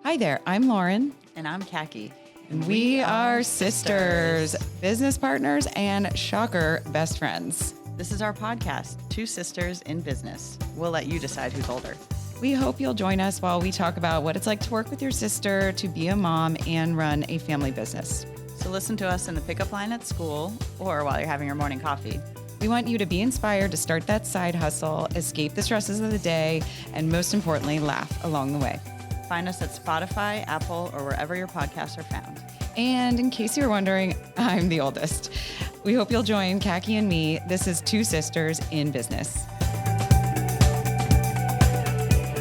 Hi there, I'm Lauren. And I'm Khaki. And we are sisters, business partners, and shocker, best friends. This is our podcast, Two Sisters in Business. We'll let you decide who's older. We hope you'll join us while we talk about what it's like to work with your sister, to be a mom, and run a family business. So listen to us in the pickup line at school or while you're having your morning coffee. We want you to be inspired to start that side hustle, escape the stresses of the day, and most importantly, laugh along the way. Find us at Spotify, Apple, or wherever your podcasts are found. And in case you're wondering, I'm the oldest. We hope you'll join Khaki and me. This is Two Sisters in Business.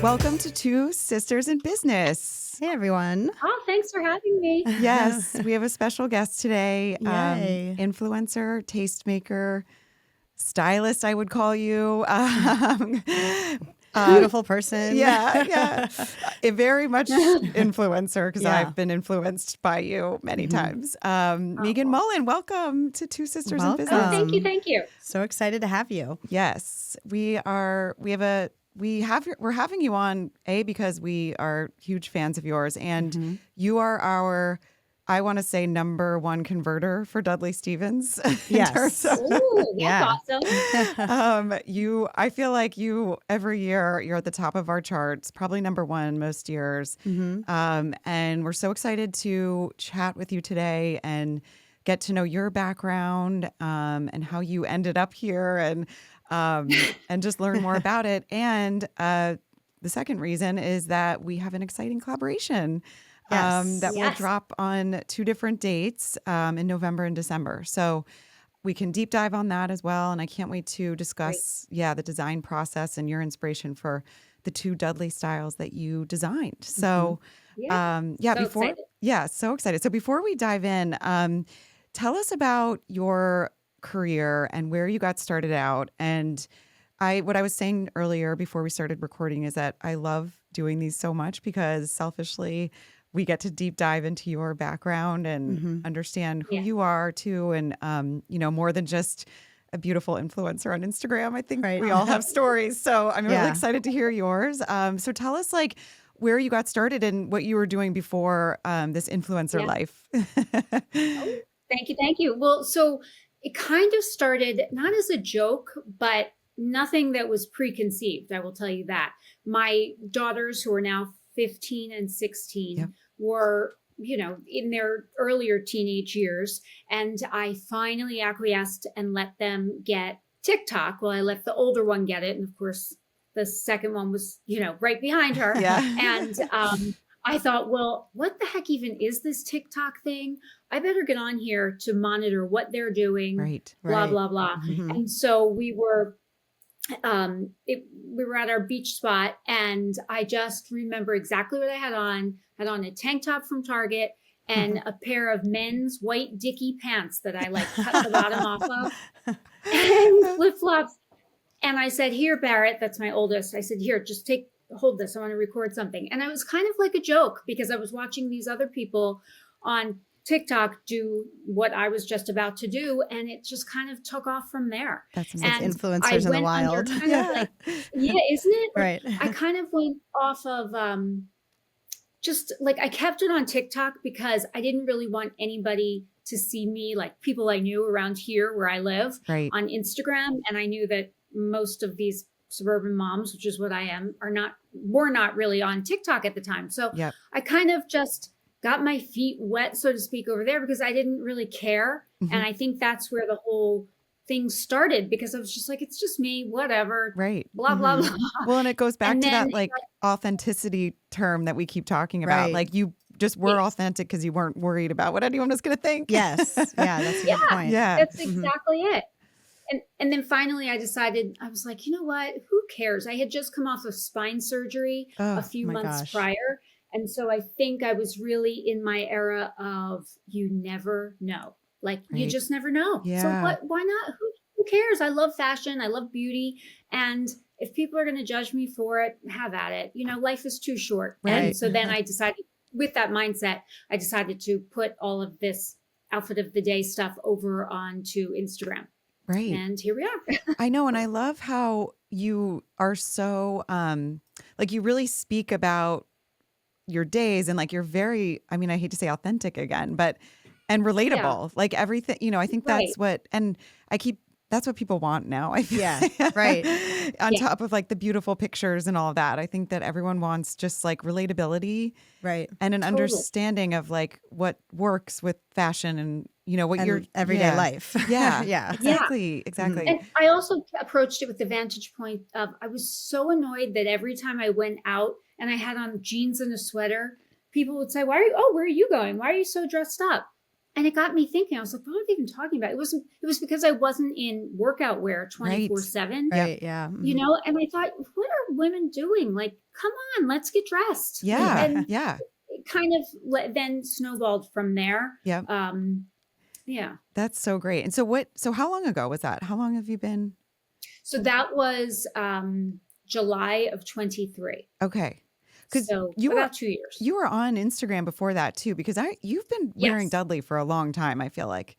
Welcome to Two Sisters in Business. Hey, everyone. Oh, thanks for having me. Yes, we have a special guest today. Yay. Influencer, tastemaker, stylist, I would call you. Beautiful person. Yeah. A very much influencer because Yeah. I've been influenced by you many times. Meeghan Mullin, welcome to Two Sisters in Welcome. Business. Oh, thank you. So excited to have you. Yes, we're having you on because we are huge fans of yours, and you are our, I want to say, number one converter for Dudley Stevens. Yes. Ooh, Yeah. that's awesome. I feel like you every year you're at the top of our charts, probably number one most years. And we're so excited to chat with you today and get to know your background and how you ended up here and just learn more about it. And the second reason is that we have an exciting collaboration that will Yes. drop on two different dates in November and December. So we can deep dive on that as well. And I can't wait to discuss, the design process and your inspiration for the two Dudley styles that you designed. So, Yeah. so excited. So before we dive in, tell us about your career and where you got started out. And what I was saying earlier before we started recording is that I love doing these so much because selfishly, we get to deep dive into your background and understand who you are too. And, more than just a beautiful influencer on Instagram. I think we all have stories. So I'm really excited to hear yours. So tell us where you got started and what you were doing before this influencer life. Thank you. Well, so it kind of started not as a joke, but nothing that was preconceived. I will tell you that. My daughters, who are now 15 and 16, were, in their earlier teenage years. And I finally acquiesced and let them get TikTok. Well, I let the older one get it. And of course, the second one was, right behind her. And I thought, well, what the heck even is this TikTok thing? I better get on here to monitor what they're doing, blah, blah, blah. And so we were at our beach spot, and I just remember exactly what I had on. I had on a tank top from Target and a pair of men's white Dickie pants that I cut the bottom off of, and flip flops. And I said, "Here, Barrett," that's my oldest. I said, "Here, just hold this. I want to record something." And it was kind of like a joke because I was watching these other people on TikTok do what I was just about to do, and it just kind of took off from there. That's And influencers in the wild. isn't it? Right. I kind of went off of I kept it on TikTok because I didn't really want anybody to see me, like people I knew around here where I live, on Instagram. And I knew that most of these suburban moms, which is what I am, were not really on TikTok at the time. So I kind of just got my feet wet, so to speak, over there because I didn't really care. And I think that's where the whole thing started because I was just like, it's just me, whatever. Blah, blah, blah. Well, and it goes back to that authenticity term that we keep talking about. Like you just were authentic because you weren't worried about what anyone was going to think. Yes. Yeah, that's a good point. Yeah. That's exactly it. And then finally I decided, I was like, you know what? Who cares? I had just come off of spine surgery a few months prior. And so I think I was really in my era of you never know. You just never know. So why not? Who cares? I love fashion. I love beauty. And if people are going to judge me for it, have at it. Life is too short. And so then I decided, with that mindset, I decided to put all of this outfit of the day stuff over onto Instagram. And here we are. I know. And I love how you are so, you really speak about your days, and like you're very, I mean, I hate to say authentic again, but and Yeah. relatable. Like everything, I think Right. that's what, and that's what people want now. I feel Yeah, right. on Yeah. top of like the beautiful pictures and all of that. I think that everyone wants just like relatability Right. and an Totally. understanding of like what works with fashion and what And your everyday yeah. life. Yeah. Yeah. Exactly. Exactly. And I also approached it with the vantage point of I was so annoyed that every time I went out and I had on jeans and a sweater, people would say, where are you going? Why are you so dressed up? And it got me thinking, I was like, what are they even talking about? It was because I wasn't in workout wear 24/7, Right. Yeah. and I thought, what are women doing? Like, come on, let's get dressed. Yeah. And Yeah. it kind of then snowballed from there. Yeah. Yeah. That's so great. And so how long ago was that? How long have you been? So that was July of 23. Okay. Because So you about were 2 years. you were on Instagram before that too, because you've been wearing Yes. Dudley for a long time, I feel like.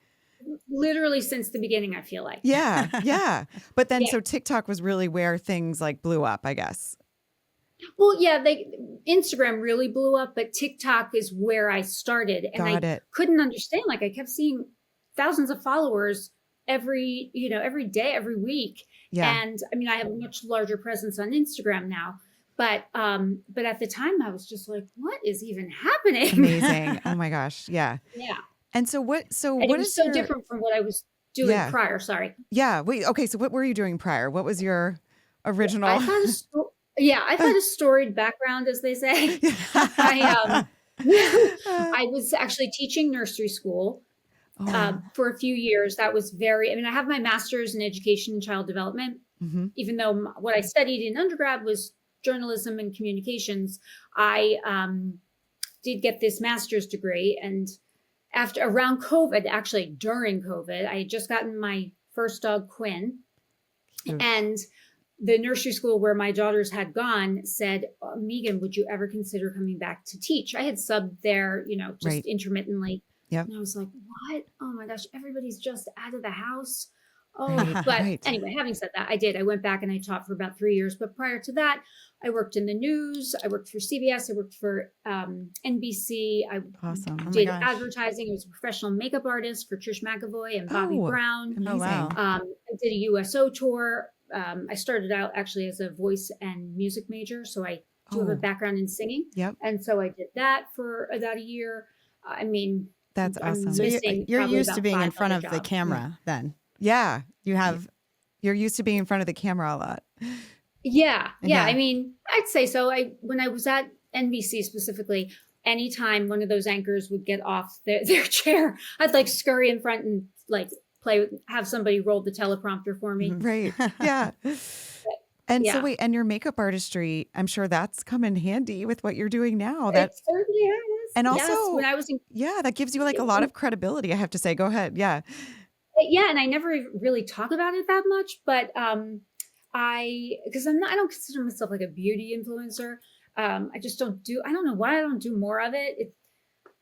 Literally since the beginning, I feel like. Yeah, yeah. But then Yeah. so TikTok was really where things like blew up, I guess. Well, yeah, Instagram really blew up, but TikTok is where I started, and Got I it. couldn't understand. Like I kept seeing thousands of followers every day, every week. Yeah. And I mean, I have a much larger presence on Instagram now, but at the time, I was just like, what is even happening? Amazing. Oh my gosh. Yeah. Yeah, And so what and it was is so your different from what I was doing Yeah. prior. Sorry. Yeah. Wait, okay. So what were you doing prior? What was your original? I've had a storied background, as they say. I I was actually teaching nursery school Oh. for a few years. That was I have my master's in education and child development, Mhm. even though what I studied in undergrad was journalism and communications. I did get this master's degree, and around COVID, actually during COVID, I had just gotten my first dog, Quinn, Cute. and the nursery school where my daughters had gone said, Meeghan, would you ever consider coming back to teach? I had subbed there, just Right. intermittently. Yep. And I was like, what? Oh my gosh, everybody's just out of the house. Oh, Right, but right. anyway, having said that, I did. I went back and I taught for about 3 years. But prior to that, I worked in the news. I worked for CBS. I worked for NBC. I Awesome. my did gosh. advertising. I was a professional makeup artist for Trish McAvoy and Bobby Oh, Brown. Amazing. Oh, wow. I did a USO tour. I started out actually as a voice and music major. So I do have Oh. a background in singing. Yep. And so I did that for about a year. I mean, That's I'm awesome. So missing you're probably used about to being in 5 front other of the jobs. camera then. Yeah. You have You're used to being in front of the camera a lot. Yeah. Yeah. I mean, I'd say so. When I was at NBC specifically, anytime one of those anchors would get off their chair, I'd like scurry in front and like have somebody roll the teleprompter for me. Right. Yeah. And so Yeah. wait, and your makeup artistry, I'm sure that's come in handy with what you're doing now. It certainly has. And Yes, also- when I was in Yeah, that gives you like a lot of credibility, I have to say. Go ahead. Yeah. yeah, and I never really talk about it that much, but because I don't consider myself like a beauty influencer. I just don't I don't know why I don't do more of it.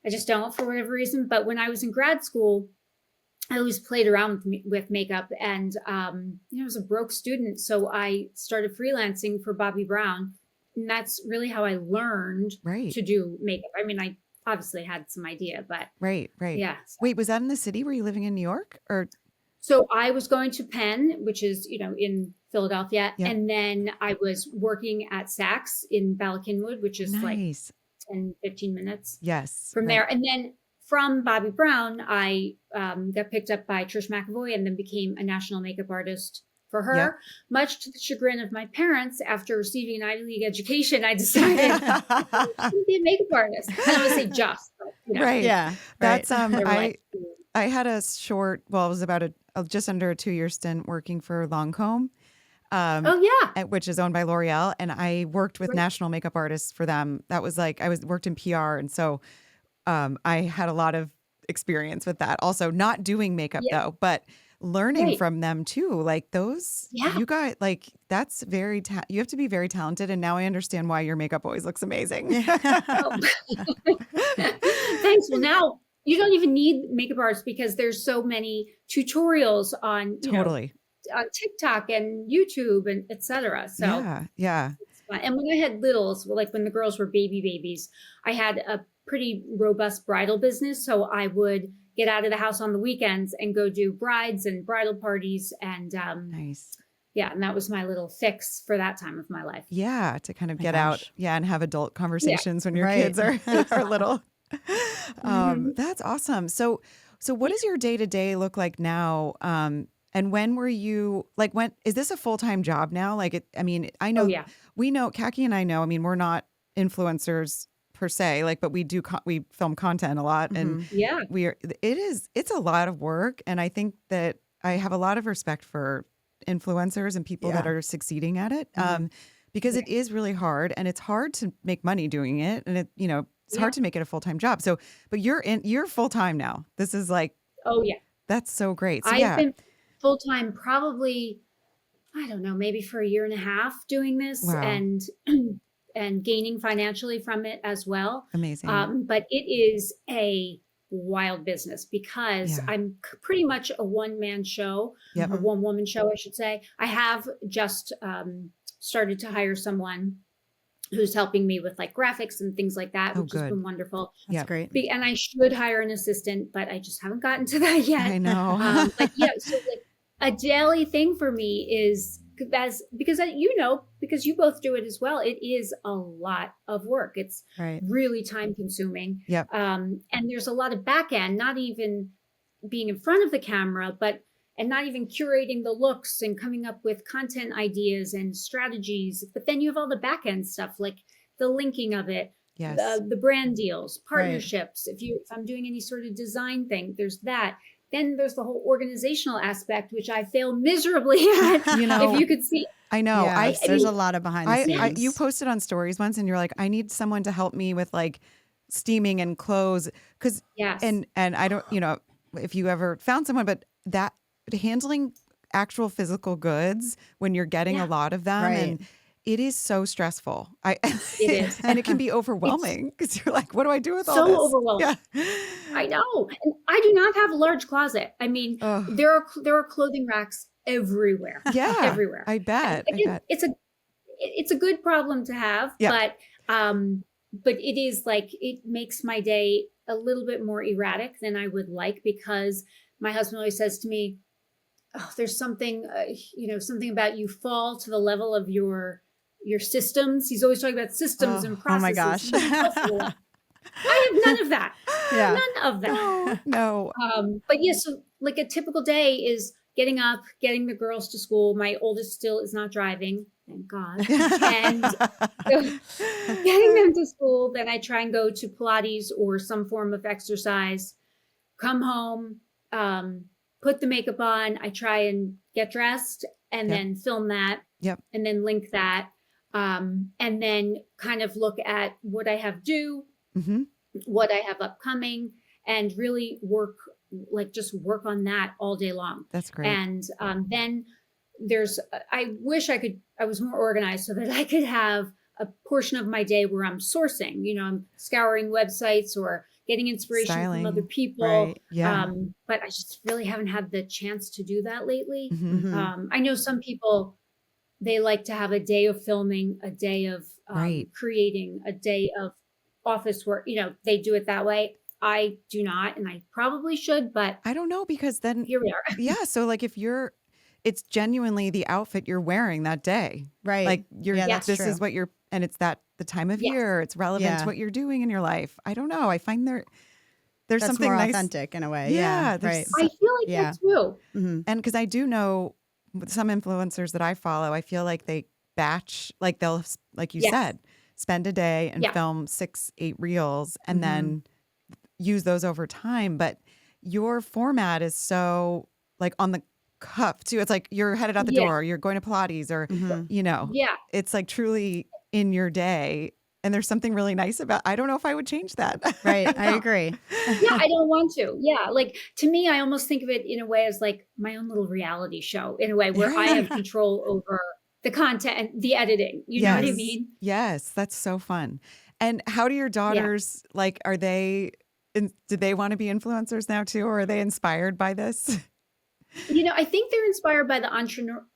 I just don't for whatever reason. But when I was in grad school, I always played around with makeup, and I was a broke student, so I started freelancing for Bobby Brown, and that's really how I learned Right. to do makeup. I mean, I obviously had some idea, but Right. yeah. Wait, was that in the city? Were you living in New York or? So I was going to Penn, which is, in Philadelphia. Yeah. And then I was working at Saks in Bala Cynwyd, which is like Nice. 10, 15 minutes Yes. from right. there. And then from Bobby Brown, I got picked up by Trish McAvoy and then became a national makeup artist for her. Yep. Much to the chagrin of my parents, after receiving an Ivy League education, I decided to be a makeup artist. I don't want to say just, but, Right. yeah. That's they were like, I had a short, well, it was about just under a 2-year stint working for Lancome, oh yeah. which is owned by L'Oreal, and I worked with Right. national makeup artists for them. That was like worked in PR, and so I had a lot of experience with that. Also, not doing makeup Yeah. though, but learning Right. from them too. Like those, Yeah. you got like that's very. You have to be very talented, and now I understand why your makeup always looks amazing. Oh. Thanks. Well, now you don't even need makeup artists because there's so many tutorials on Totally. on TikTok and YouTube and etc. So Yeah. it's fun. And when I had littles, well, like when the girls were babies, I had a pretty robust bridal business. So I would get out of the house on the weekends and go do brides and bridal parties. And Nice. yeah, and that was my little fix for that time of my life. Yeah, to kind of My get out, gosh. and have adult conversations when your Right. kids are little. Mhm. That's awesome. So what does your day-to-day look like now? And when were you like, when is this a full-time job now? Like I mean, I Oh, know yeah. we know Kaki and I know, I mean, we're not influencers per se, like, but we do we film content a lot, and Mhm. Yeah. it's a lot of work, and I think that I have a lot of respect for influencers and people that Yeah. are succeeding at it, Mhm. because Yeah. it is really hard, and it's hard to make money doing it, and it's Yeah. hard to make it a full-time job. So, but you're full-time now. This is like, Oh, yeah. that's so great. So I've yeah, been full time probably, I don't know, maybe for a year and a half doing this wow, and and gaining financially from it as well. amazing. But it is a wild business because Yeah. I'm pretty much a one man show, Yep. a Mhm. one woman show, I should say. I have just started to hire someone who's helping me with like graphics and things like that, Oh, which has good. been wonderful. That's Yep. great. And I should hire an assistant, but I just haven't gotten to that yet. I know. But yeah, so like a daily thing for me is because you both do it as well. It is a lot of work. It's Right. really time consuming. Yep. And there's a lot of back end, not even being in front of the camera, and not even curating the looks and coming up with content ideas and strategies. But then you have all the back end stuff like the linking of it, Yes. the brand deals, Right. partnerships. If I'm doing any sort of design thing, there's that. Then there's the whole organizational aspect, which I fail miserably at. You know, If you could see, I know. Yes, I there's mean, a lot of behind the scenes. You posted on stories once, and you're like, I need someone to help me with like steaming and clothes, because yes, and I don't, if you ever found someone, but that handling actual physical goods when you're getting a yeah, lot of them, Right. and it is so stressful. it is. And it can be It's overwhelming because you're like, what do I do with all so this? overwhelming. Yeah. I know, and I do not have a large closet. I mean, Oh, there are clothing racks everywhere, yeah. everywhere. I And bet. I again, bet. it's a good problem to have, Yeah. but it is like it makes my day a little bit more erratic than I would like because my husband always says to me, "Oh, there's something, something about you fall to the level of your systems." He's always talking about systems and Oh my processes. gosh. And he falls to the level. I have none of that. Yeah. None of that. No. But yeah, so like a typical day is getting up, getting the girls to school. My oldest still is not driving, thank God. And getting them to school, then I try and go to Pilates or some form of exercise, come home, put the makeup on. I try and get dressed and Yep. then film that Yep. and then link that. And then kind of look at what I have due, Hmm. what I have upcoming, and really just work on that all day long. That's great. And then I wish I was more organized so that I could have a portion of my day where I'm sourcing, I'm scouring websites or getting inspiration from other Styling. people. Right. Yeah. But I just really haven't had the chance to do that lately. Mhm. Mhm. I know some people, they like to have a day of filming, a day of Right. creating, a day of office work. They do it that way. I do not, and I probably should, but I don't know, because then, here we are. yeah. So like it's genuinely the outfit you're wearing that day. Right. Like Yeah, that's this true. is what and it's the time of Yes. year. It's relevant to Yeah. what you're doing in your life. I don't know. I find there's That's something more nice. authentic in a way. Yeah, Yeah. there's Right. I feel like Yeah. that too. Mhm. And because I do know with some influencers that I follow, I feel like they batch, like they'll, like you Yes. said, spend a day and Yeah. film 6-8 reels and Mhm. then use those over time. But your format is so like on the cuff too. It's like you're headed out the Yeah. door, you're going to Pilates, or, Mhm. Yeah. it's like truly in your day. And there's something really nice I don't know if I would change that. Right. I No. agree. Yeah, I don't want to. Yeah, like to me, I almost think of it in a way as like my own little reality show in a way where I have control over the content and the editing. You know what I Yes. mean? Yes, that's so fun. And how do your daughters, like, do they want to be influencers now too, or are they inspired by this? I think they're inspired by the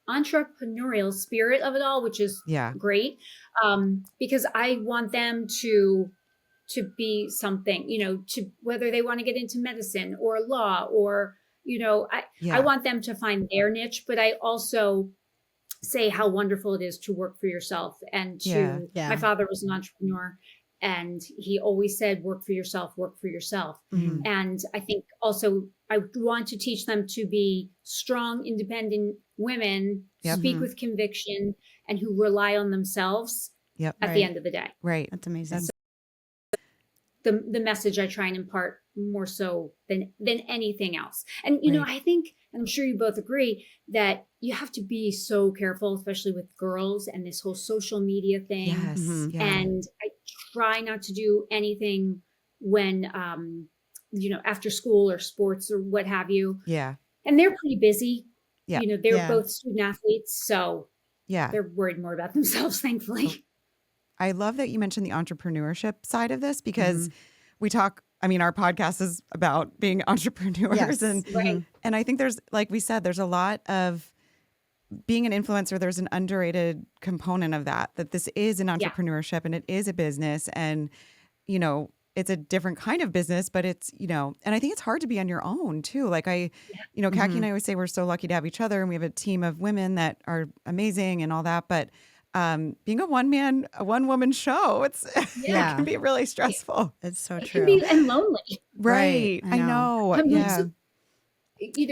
entrepreneurial spirit of it all, which is Yeah. great. Because I want them to be something, to whether they want to get into medicine or law or, I Yeah. want them to find their niche, but I also say how wonderful it is to work for yourself and Yeah. Yeah. my father was an entrepreneur and he always said, work for yourself, work for yourself. Mhm. And I think also I want to teach them to be strong, independent women, Yep. speak Mhm. with conviction and who rely on themselves Yep. at the end of the day. Right. That's amazing. The message I try and impart more so than anything else. And Right. I think, and I'm sure you both agree, that you have to be so careful, especially with girls and this whole social media thing. Yes. Mhm. Yeah. And I try not to do anything when after school or sports or what have you. Yeah. And they're pretty busy. Yeah. They're Yeah. both student athletes, so Yeah. they're worried more about themselves, thankfully. I love that you mentioned the entrepreneurship side of this because Mhm. we talk, I mean, our podcast is about being entrepreneurs Yes. and Right. and I think there's, like we said, there's a lot of being an influencer. There's an underrated component of that this is an Yeah. entrepreneurship and it is a business and, it's a different kind of business, but it's, and I think it's hard to be on your own too. Like Khaki and I always say we're so lucky to have each other and we have a team of women that are amazing and all that. But being a one woman show, it Yeah. can be really stressful. It's so It true. can be and lonely. Right. I I know. know. I mean, Yeah.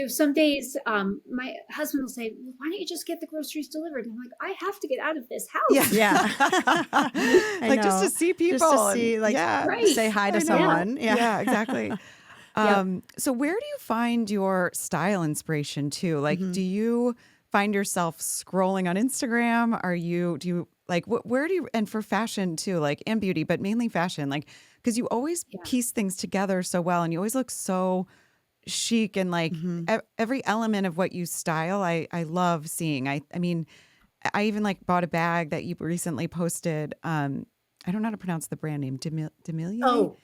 some days my husband will say, well, why don't you just get the groceries delivered? And I'm like, I have to get out of this house. Yeah. Yeah. I Like just know. to see people. Just to and- see, like, yeah. Right. say hi to I know. someone. Yeah. Yeah, exactly. So where do you find your style inspiration too? Like, do you find yourself scrolling on Instagram? Do you like, where do you, and for fashion too, like, and beauty, but mainly fashion, like, because you always piece things together so well and you always look so chic and like every element of what you style, I love seeing. I mean, I even like bought a bag that you recently posted. I don't know how to pronounce the brand name. Demilia? Oh,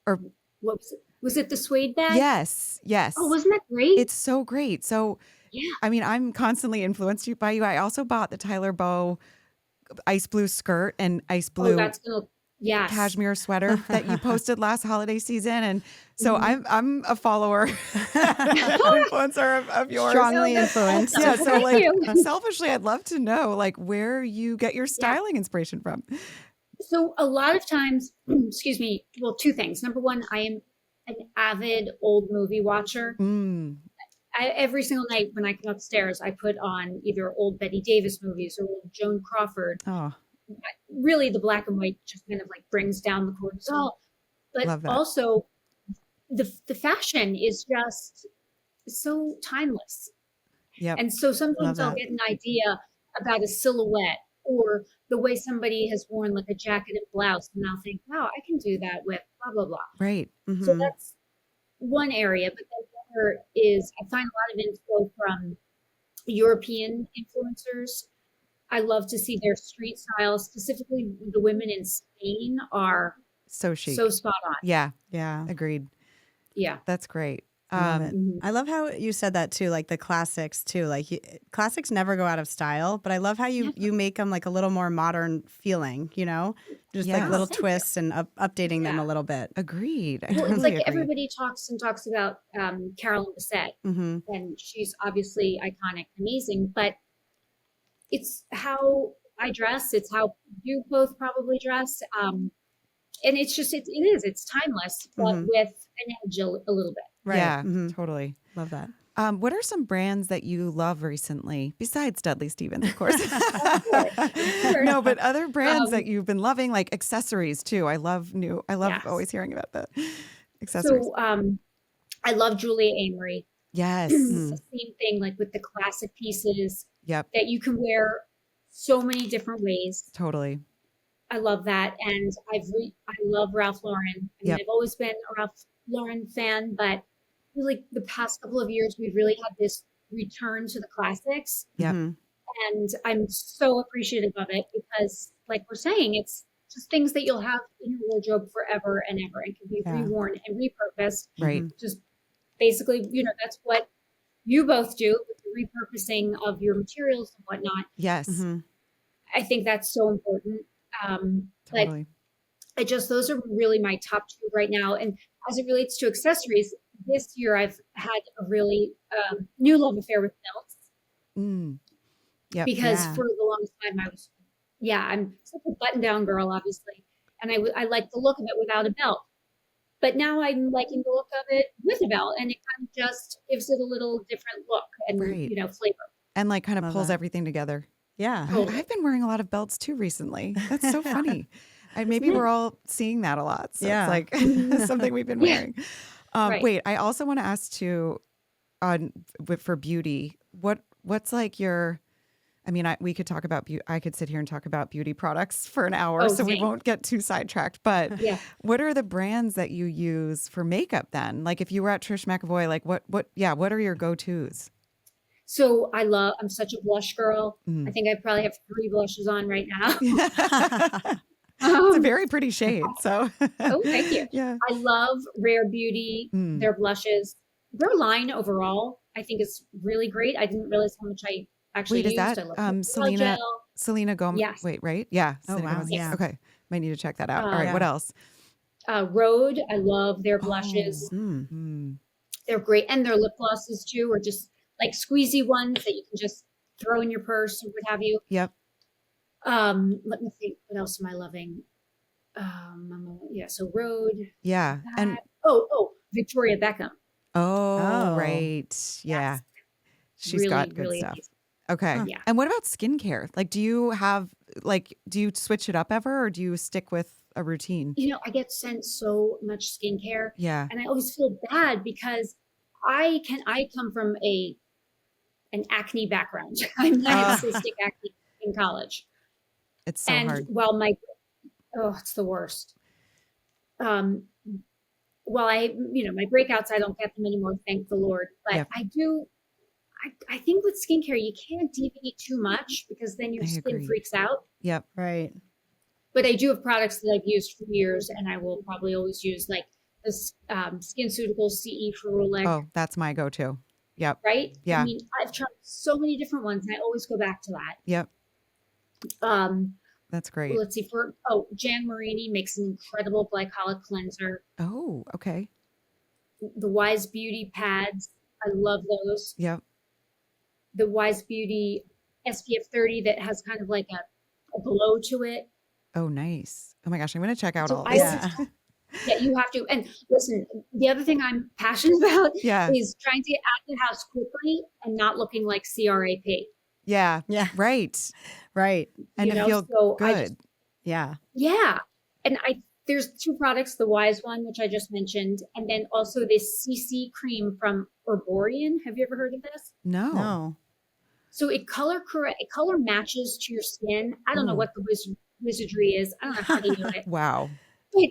Or what was it? Was it the suede bag? yes. Oh, wasn't that great? It's so great. So, yeah. I mean, I'm constantly influenced by you. I also bought the Tyler Bow ice blue skirt and ice Oh, blue that's gonna yes. cashmere sweater that you posted last holiday season. And so I'm a follower, influencer of yours. Strongly Oh, that's influenced. awesome. Yeah. So Thank like you. selfishly, I'd love to know like where you get your styling inspiration from. So a lot of times, excuse me, well, two things. Number one, I am an avid old movie watcher. Mm. Every single night when I come upstairs, I put on either old Betty Davis movies or old Joan Crawford. Oh, Really, the black and white just kind of like brings down the cortisol. But Love that. also, the fashion is just so timeless. yep. And so sometimes Love I'll that. get an idea about a silhouette or the way somebody has worn like a jacket and blouse, and I'll think, wow, I can do that with blah blah blah. Right. So that's one area. But then the other is I find a lot of info from European influencers. I love to see their street style, specifically the women in Spain are So chic. so spot on. Yeah. Yeah. Agreed. Yeah. That's great. I love it. Mhm. I love how you said that too, like the classics too. Like classics never go out of style, but I love how you make them like a little more modern feeling. Just Yeah. like little Thank you. twists and updating them Yeah. a little bit. Agreed. I Well, totally it's like agree. everybody talks about Carolyn Bessette, Mm-hmm. and she's obviously iconic, amazing, but it's how I dress. It's how you both probably dress. And it's just, it's timeless, but Mhm. with an edge a little bit. Right. Yeah, Mhm. totally. Love that. What are some brands that you love recently, besides Dudley Stevens, of course? Sure. No, but other brands that Um, you've been loving, like accessories too. I love Yes. always hearing about the accessories. So I love Julia Amory. Yes. It's the same thing, like with the classic pieces Yep. that you can wear so many different ways. Totally. I love that, and I love Ralph Lauren. I mean, Yep. I've always been a Ralph Lauren fan, but really the past couple of years, we've really had this return to the classics, Yep. Mhm. and I'm so appreciative of it because, like we're saying, it's just things that you'll have in your wardrobe forever and ever, and can be Yeah. reworn and repurposed. Right. Mhm. Just basically, that's what you both do with the repurposing of your materials and whatnot. Yes, Mm-hmm. I think that's so important. But totally. those are really my top two right now. And as it relates to accessories, this year I've had a really new love affair with belts Mm, yep. because Yeah. for the longest time I'm such a button down girl, obviously. And I like the look of it without a belt. But now I'm liking the look of it with a belt, and it kind of just gives it a little different look and, Right. flavor. And like kind of Love pulls that. everything together. Yeah. Totally. I've been wearing a lot of belts too recently. That's so funny. Maybe we're all seeing that a lot. So Yeah. it's like something we've been wearing. Right. Wait, I also want to ask too, for beauty, what's like your, I mean, we could talk about I could sit here and talk about beauty products for an hour, Oh, so we same. won't get too sidetracked. But Yeah. what are the brands that you use for makeup then? Like if you were at Trish McAvoy, like what are your go-tos? So I'm such a blush girl. Mm. I think I probably have 3 blushes on right now. It's a very pretty shade. So Oh, thank you. yeah. I love Rare Beauty, Mm. their blushes. Their line overall, I think is really great. I didn't realize how much I actually Wait, is used. that I love the Selena gel. Selena Gomez? Yes. Wait, right? Yeah. Oh, Selena wow, Gomez. yeah. Okay. Might need to check that out. All right. Yeah. What else? Rhode, I love their blushes. Mm. Mm. They're great. And their lip glosses too, are just like squeezy ones that you can just throw in your purse or what have you. Yep. Let me think. What else am I loving? So Rhode. Yeah. And That. Victoria Beckham. oh, Oh. right. Yeah. Yes. She's Really, got good really stuff. amazing. Okay. Yeah. And what about skincare? Like, do you switch it up ever or do you stick with a routine? I get sent so much skincare, Yeah. and I always feel bad because I come from an acne background. I had cystic acne in college. It's so And hard. while it's the worst. While my breakouts, I don't get them anymore, thank the Lord. But Yep. I do. I think with skincare, you can't deviate too much because then your I skin agree. freaks out. Yep. Right. But I do have products that I've used for years, and I will probably always use, like the SkinCeuticals CE Ferulic, Oh, that's my go-to. Yep. right? Yeah. I mean, I've tried so many different ones, and I always go back to that. Yep. That's great. Let's see. Jan Marini makes an incredible glycolic cleanser. Oh, okay. The Wise Beauty pads, I love those. Yep. The Wise Beauty SPF 30 that has kind of like a glow to it. Oh, nice. Oh my gosh, I'm going to check out So all I this. always, yeah, you have to. And listen, the other thing I'm passionate about Yeah. is trying to get out of the house quickly and not looking like CRAP. Yeah. Yeah. Right. Right. And to feel So I good. just, Yeah. yeah. And there's 2 products, the Wise one, which I just mentioned, and then also this CC cream from Herborian. Have you ever heard of this? No. No. So it color matches to your skin. I don't know Ooh. what the wizardry is. I don't know how they do it. Wow. But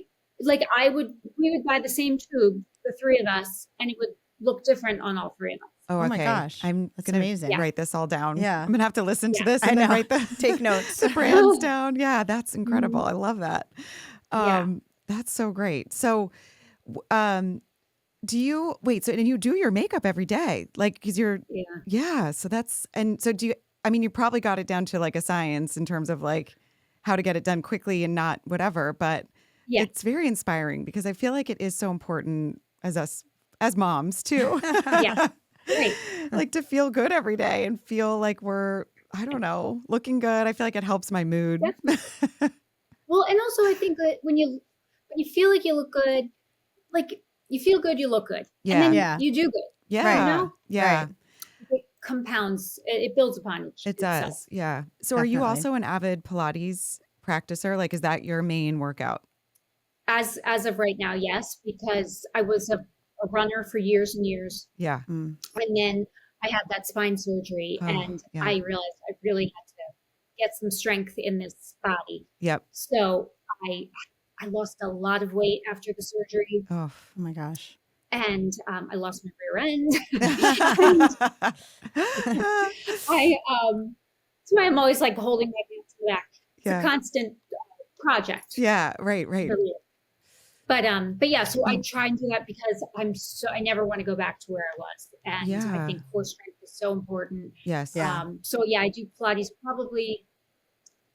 like we would buy the same tube, the 3 of us, and it would look different on all 3 of us. Oh, Oh okay. my gosh. I'm That's going to amazing. write this all down. Yeah. I'm going to have to listen to Yeah. this I and then know. write Take notes. the brands down. Yeah, that's incredible. Mhm. I love that. Yeah. That's so great. So, do you wait? So, and you do your makeup every day, like, because Yeah. so I mean, you probably got it down to like a science in terms of like how to get it done quickly and not whatever, but Yeah. it's very inspiring because I feel like it is so important as moms too. Yeah. Right. Like to feel good every day and feel like we're, I don't know, looking good. I feel like it helps my mood. Well, and also I think that when you feel like you look good, like you feel good, you look good. Yeah. And then Yeah. you do good. Yeah. You know? Yeah. Right. It compounds, it builds upon It itself. does. Yeah. So are you Definitely. also an avid Pilates practicer? Like, is that your main workout? As of right now, yes, because I was a runner for years and years. Yeah. Mm. And then I had that spine surgery, Oh, and yeah. I realized I really had to get some strength in this body. Yep. So I lost a lot of weight after the surgery, Oh. Oh my gosh. and I lost my rear end. So I'm always like holding my pants back. It's Yeah. a constant project. Yeah. Right. Right. for me. But yeah, so I try and do that because I never want to go back to where I was. And I Yeah. think core strength is so important. Yes. Yeah. So yeah, I do Pilates probably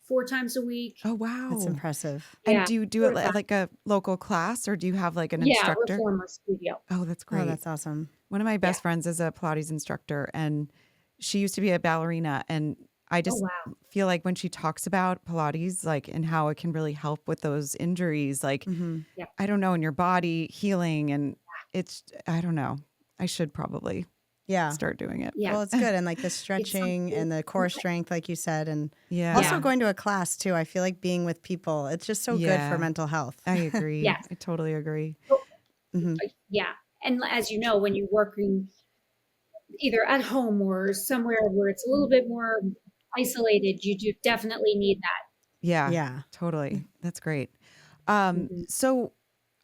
4 times a week. Oh, That's wow. impressive. And Yeah. do you do it at like a local class or do you have like an Yeah, instructor? reformer studio. Oh, that's Oh, great. that's awesome. One of my Yeah. best friends is a Pilates instructor and she used to be a ballerina. And I Oh just wow. feel like when she talks about Pilates, like, and how it can really help with those injuries, like, Hmm. Yeah. I don't know, in your body healing. And I don't know. I should probably Yeah. start doing it. Yeah. Well, it's good. And like the It's stretching something. and the core strength, like you said, and Yeah. also Yeah. going to a class too. I feel like being with people, it's just so good Yeah. for mental health. I agree. Yes. I totally agree. Hmm. Yeah. And as you know, when you're working either at home or somewhere where it's a little bit more isolated, you do definitely need that. Yeah. Yeah. Totally. That's great. Mhm. So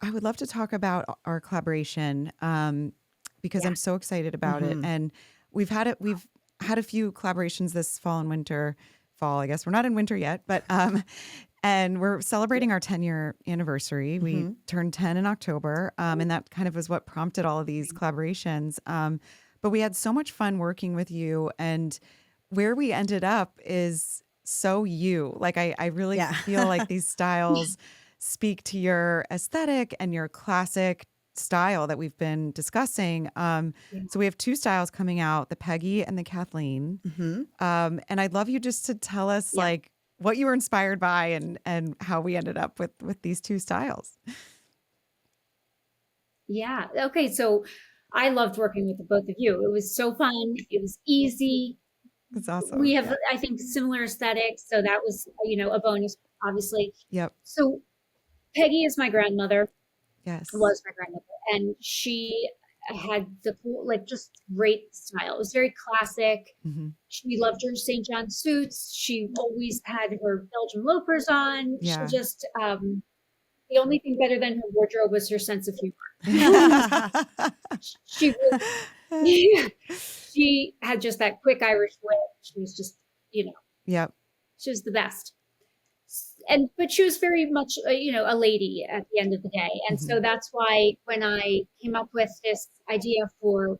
I would love to talk about our collaboration because Yeah. I'm so excited about it. Mhm. And we've had a few collaborations this fall and winter. Fall, I guess we're not in winter yet, but and we're celebrating our 10-year anniversary. We Mhm. turned 10 in October, and that kind of was what prompted all of these collaborations. But we had so much fun working with you, and where we ended up is so you. Like I really Yeah. feel like these styles speak to your aesthetic and your classic style that we've been discussing. Yeah. So we have two styles coming out, the Peggy and the Kathleen. Hmm. And I'd love you just to tell us Yeah. like what you were inspired by and how we ended up with these two styles. Yeah. Okay. So I loved working with the both of you. It was so fun. It was easy. It's awesome. We have, I think, similar aesthetics. So that was, a bonus, obviously. Yep. So Peggy is my grandmother, Yes. was my grandmother, and she had the cool, like just great style. It was very classic. Hmm. She loved her St. John suits. She always had her Belgian loafers on. Yeah. She just, the only thing better than her wardrobe was her sense of humor. She was, she had just that quick Irish wit. She was just, Yep. she was the best. But she was very much, a lady at the end of the day. And so that's why when I came up with this idea for,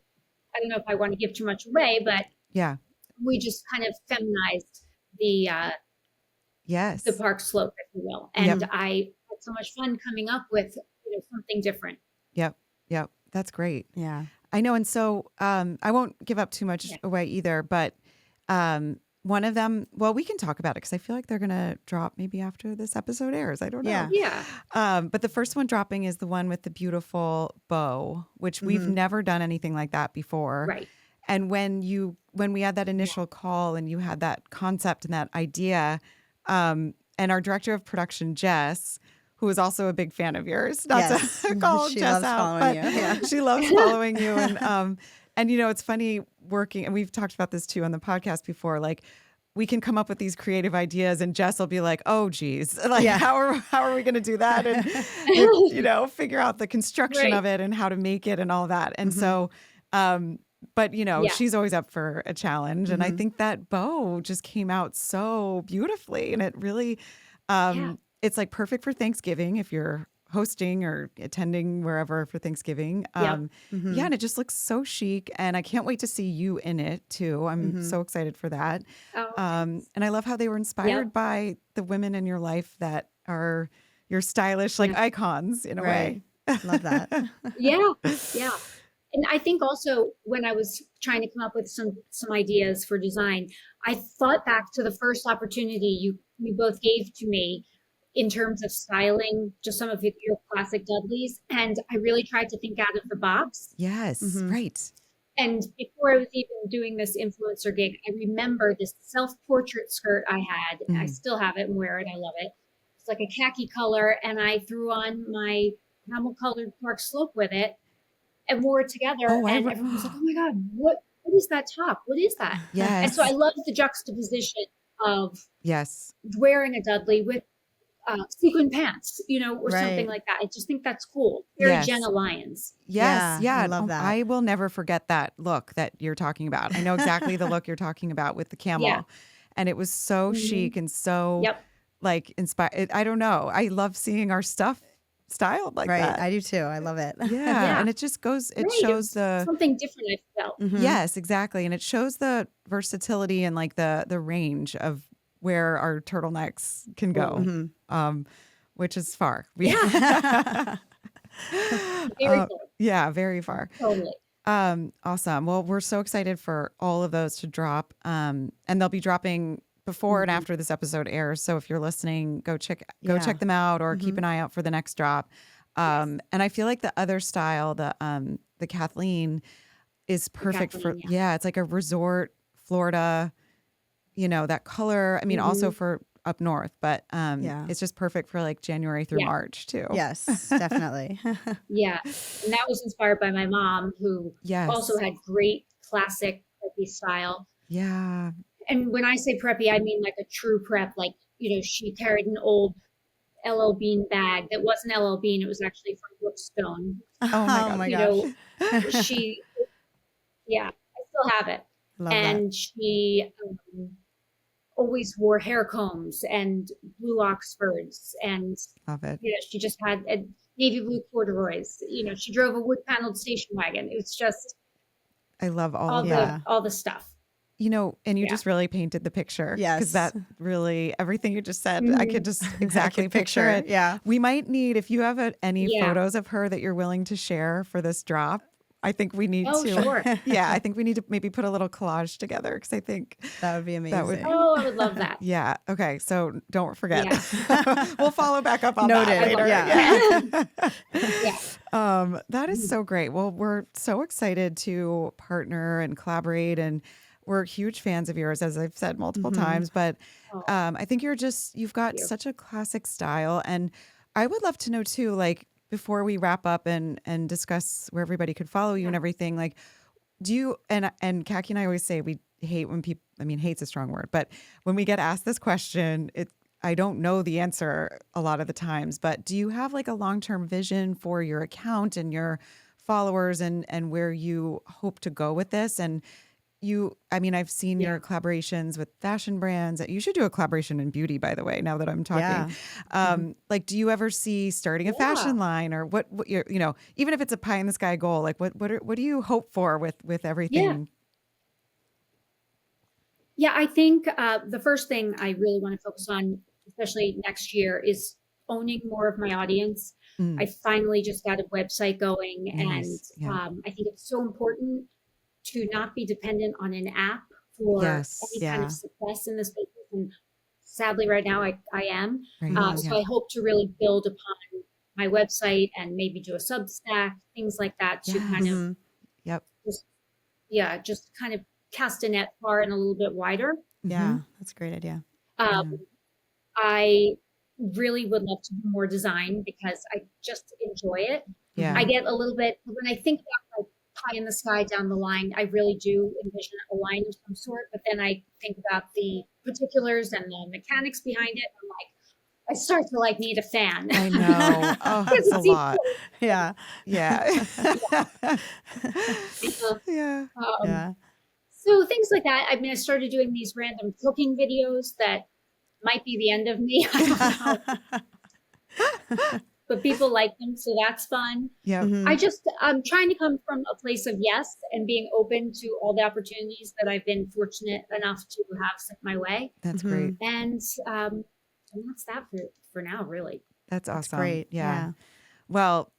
I don't know if I want to give too much away, but Yeah. we just kind of feminized the Yes. park slope, if you will. And I had so much fun coming up with something different. Yep. Yep. That's great. Yeah. I know. And so I won't give up too much away either, but one of them, well, we can talk about it because I feel like they're going to drop maybe after this episode airs. I don't know. Yeah. Yeah. But the first one dropping is the one with the beautiful bow, which we've never done anything like that before. Right. And when we had that initial call and you had that concept and that idea, and our director of production, Jess, who is also a big fan of yours, not Yes. to call She Jess loves out, following but you. Yeah. she loves following you. And it's funny working, and we've talked about this too on the podcast before, like we can come up with these creative ideas and Jess will be like, oh geez, like how are we going to do that? And, figure out the construction of it and how to make it and all that. And so, but she's always up for a challenge. And I think that bow just came out so beautifully and it really, it's like perfect for Thanksgiving if you're hosting or attending wherever for Thanksgiving. And it just looks so chic and I can't wait to see you in it too. I'm so excited for that. Oh, And I love how they were inspired by the women in your life that are your stylish like icons in a way. Love that. yeah. And I think also when I was trying to come up with some ideas for design, I thought back to the first opportunity you both gave to me in terms of styling just some of your classic Dudleys. And I really tried to think out of the box. Yes, right. And before I was even doing this influencer gig, I remember this self-portrait skirt I had. And I still have it and wear it. I love it. It's like a khaki color. And I threw on my camel-colored Park Slope with it and wore it together. And everyone was like, oh my God, what is that top? What is that? Yes. And so I love the juxtaposition of wearing a Dudley with sequin pants, or something like that. I just think that's cool. Very Jenna Lyons. Yes. Yeah. I love that. I will never forget that look that you're talking about. I know exactly the look you're talking about with the camel. Yeah. And it was so chic and so like inspired. I don't know. I love seeing our stuff styled like Right. that. I do too. I love it. Yeah. Yeah. And it just goes, it Right. shows It's the, something different I felt. Mhm. yes, exactly. And it shows the versatility and like the range of where our turtlenecks can go, Mhm. which is far. Yeah. Very Uh, cool. yeah, very far. Totally. Awesome. Well, we're so excited for all of those to drop. And they'll be dropping before and Mhm. after this episode airs. So if you're listening, go check Yeah. them out or keep Mhm. an eye out for the next drop. And I feel like the other style, the Kathleen is perfect for, Kathleen, yeah. yeah, it's like a resort, Florida, that color. I mean, also for up north, but Yeah. it's just perfect for like January through Yeah. March too. Yes, definitely. Yeah. And that was inspired by my mom, who Yes. also had great classic preppy style. Yeah. And when I say preppy, I mean like a true prep. Like, she carried an old LL Bean bag that wasn't LL Bean. It was actually from Brookstone. Oh my Oh God. my You gosh. She, yeah, I still have it. Love that. And she always wore hair combs and blue Oxfords. And, Love it. she just had navy blue corduroys. She drove a wood paneled station wagon. It was just I love all all of the that. all the stuff. And you Yeah. just really painted the picture. Yes. Because that really, everything you just said, I could just I exactly could picture it. Yeah. We might need, if you have any Yeah. photos of her that you're willing to share for this drop, I think we need Oh, to. sure. Yeah, I think we need to maybe put a little collage together because I think, That would be amazing. That would- Oh, I would love that. yeah. Okay. So don't forget. Yeah. We'll follow back up on Noted. that later. Yeah. Yeah. That is so great. Well, we're so excited to partner and collaborate, and we're huge fans of yours, as I've said multiple times. But Oh. I think you've got Thank you. such a classic style, and I would love to know too, like before we wrap up and discuss where everybody could follow you and everything, like do you and Kaki and I always say we hate when people, I mean, hate's a strong word, but when we get asked this question, I don't know the answer a lot of the times, but do you have like a long-term vision for your account and your followers and where you hope to go with this? And I've seen your collaborations with fashion brands. You should do a collaboration in beauty, by the way, now that I'm talking. Yeah. Like, do you ever see starting a fashion line, or what even if it's a pie in the sky goal, like what do you hope for with everything? Yeah, I think the first thing I really want to focus on, especially next year, is owning more of my audience. Mm. I finally just got a website going, Nice. and Yeah. I think it's so important to not be dependent on an app for Yes. any kind Yeah. of success in this business. And sadly, right now, I am. Right. So I hope to really build upon my website and maybe do a Substack, things like that, to kind of Mhm. Yep. just kind of cast a net far and a little bit wider. Yeah. That's a great idea. I really would love to do more design because I just enjoy it. Yeah. I get a little bit, when I think about like pie in the sky down the line, I really do envision a line of some sort, but then I think about the particulars and the mechanics behind it. I'm like, I start to like need a fan. I know. Oh, Because it's a it's lot. Yeah. Yeah. Yeah. Yeah. So things like that. I mean, I started doing these random cooking videos that might be the end of me. I don't know. But people like them, so that's fun. Yeah. Mhm. I'm trying to come from a place of yes and being open to all the opportunities that I've been fortunate enough to have sent my way. That's Mhm. great. And that's that for now, really. That's That's awesome. great. Yeah. Well,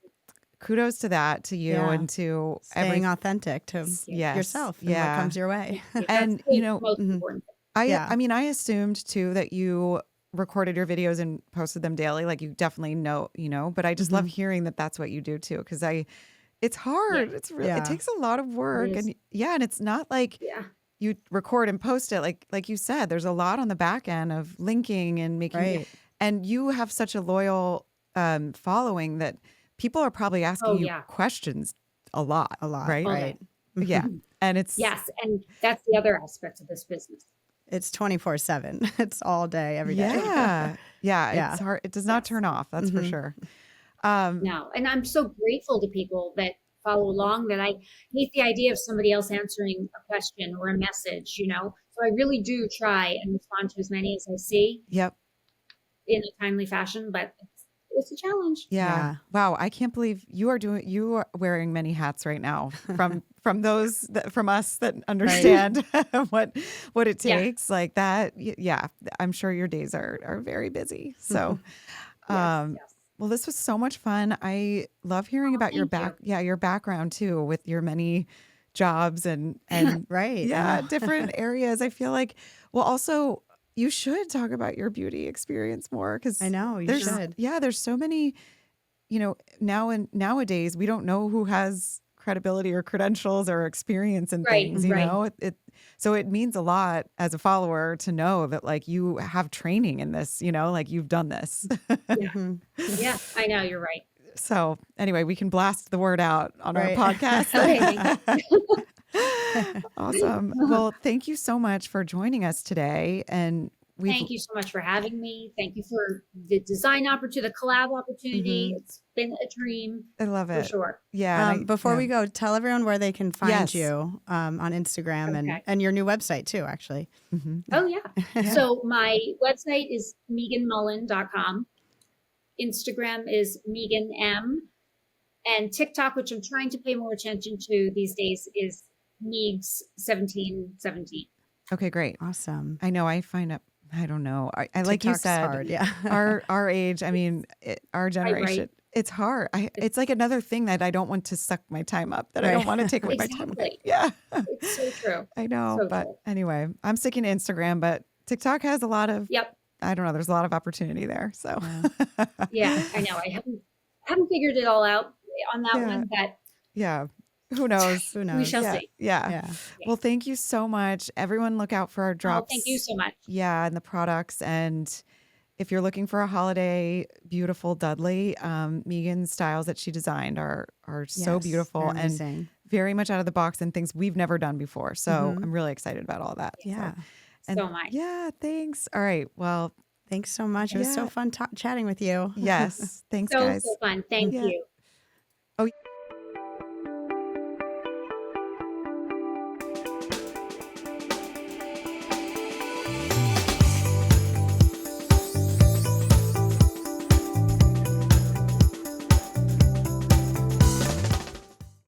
kudos to that, to you, Yeah. and to Staying authentic to yes, yourself and yeah. what comes your way. And, That's the you know, most mhm. important thing. Yeah. I mean, I assumed too that you recorded your videos and posted them daily. Like you definitely know, but I just love hearing that that's what you do too. Cause it's hard. Yeah. It's really, Yeah. it takes a lot of work, is. and and it's not like Yeah. you record and post it. Like you said, there's a lot on the back end of linking and making, Right. and you have such a loyal following that people are probably asking Oh, you yeah. questions a lot. A lot. Right. All Right. Yeah. And it's, Yes. And that's the other aspect of this business. It's 24/7. It's all day, every day. yeah. Yeah. Yeah. It's hard. It does not Yes. turn off. That's for Mhm. sure. No. And I'm so grateful to people that follow along, that I hate the idea of somebody else answering a question or a message, So I really do try and respond to as many as I see Yep. in a timely fashion, but it's a challenge. Yeah. Yeah. Wow. I can't believe you are wearing many hats right now from those from us that understand what it Yeah. takes like that. Yeah. I'm sure your days are very busy. So, Yes. um, Yes. well, this was so much fun. I love hearing about your Thank you. your background too, with your many jobs and Right. I yeah, know. different areas. I feel like, well, also you should talk about your beauty experience more I because know. You there's should. there's so many, nowadays we don't know who has credibility or credentials or experience in Right. things, Mhm. Right. so it means a lot as a follower to know that like you have training in this, like you've done this. Yeah. Mhm. Yeah. I know. You're right. So anyway, we can blast the word out on our Right. podcast. Okay. Thank you. Awesome. Well, thank you so much for joining us today. And we've, Thank you so much for having me. Thank you for the design opportunity, the collab opportunity. Mhm. It's been a dream I love for it. sure. Yeah. And Before we go, tell everyone where they can find Yes. you on Instagram Okay. and your new website too, actually. Mhm. Oh, yeah. So my website is meeghanmullin.com. Instagram is Meeghan M. And TikTok, which I'm trying to pay more attention to these days, is Meegs1717. Okay, great. Awesome. I know. I don't know. I like you TikTok's said, hard, yeah. our age, I mean, our generation, it's hard. It's like another thing that I don't want to suck my time up, that I don't Right. want to take away my time. Exactly. Yeah. It's so true. I know. So But true. anyway, I'm sticking to Instagram, but TikTok has a lot of, Yep. I don't know, there's a lot of opportunity there. So, Yeah, I know. I haven't figured it all out on that Yeah. one, but yeah. Who knows? Who we knows? shall Yeah. see. Yeah. Yeah. Well, thank you so much. Everyone look out for our Oh, drops. thank you so much. Yeah, and the products. And if you're looking for a holiday beautiful Dudley, Meeghan's styles that she designed are so Yes, beautiful they're and amazing. very much out of the box and things we've never done before. So Mhm. I'm really excited about all that. Yeah. And So much. yeah, thanks. All right. Well, Thanks so much. It was so Yeah. fun chatting with you. yes. Thanks, So guys. fun. Thank Yeah. you.